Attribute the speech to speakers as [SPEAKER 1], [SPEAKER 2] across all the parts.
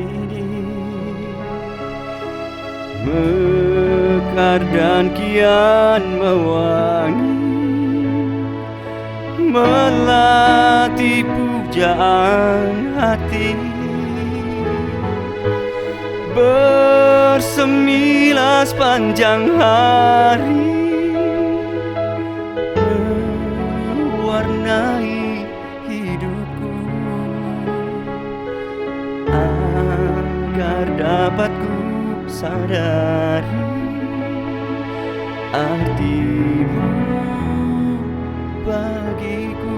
[SPEAKER 1] ini mekar dan kian mewangi, melatih pujaan hati, bersemilah sepanjang hari, mewarnai hidupku, agar dapat ku sadari artimu bagiku.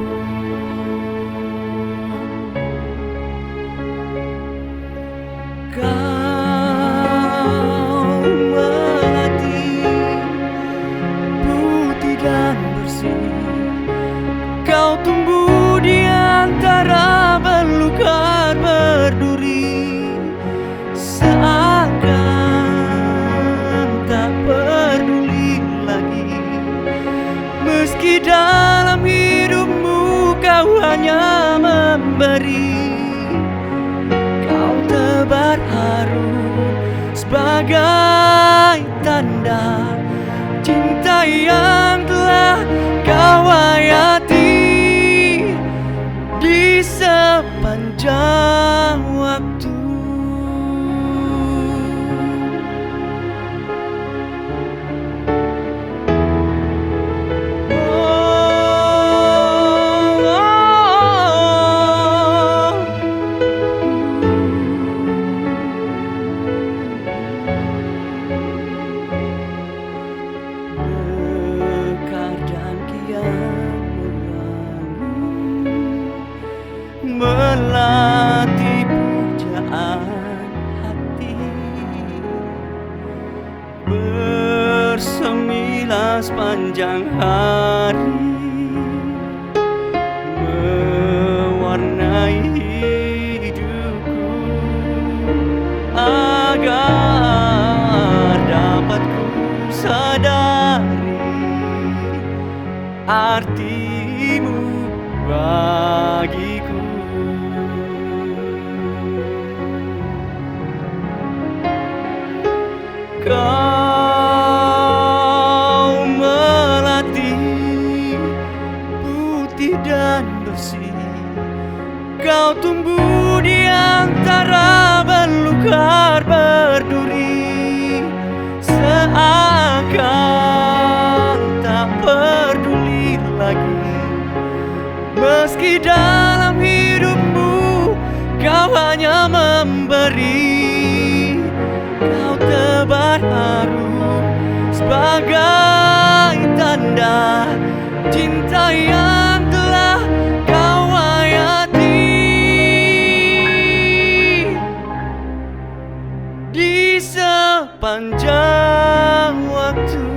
[SPEAKER 1] Kau melatih putih dan bersih, kau tumbuh di antara belukar berduri, seakan tak peduli lagi. Meski dalam hidupmu kau hanya memberi, kau tebar harum sebagai tanda cinta yang telah kau hayati di sepanjang waktu. Melatih pujaan hati, bersemilah sepanjang hari, mewarnai hidupku, agar dapat ku sadari artimu bagiku. Kau melatih putih dan bersih, kau tumbuh di antara belukar berduri, seakan tak peduli lagi. Meski dalam hidupmu kau hanya memberi, kau tebar harum sebagai tanda cinta yang telah kau hayati di sepanjang waktu.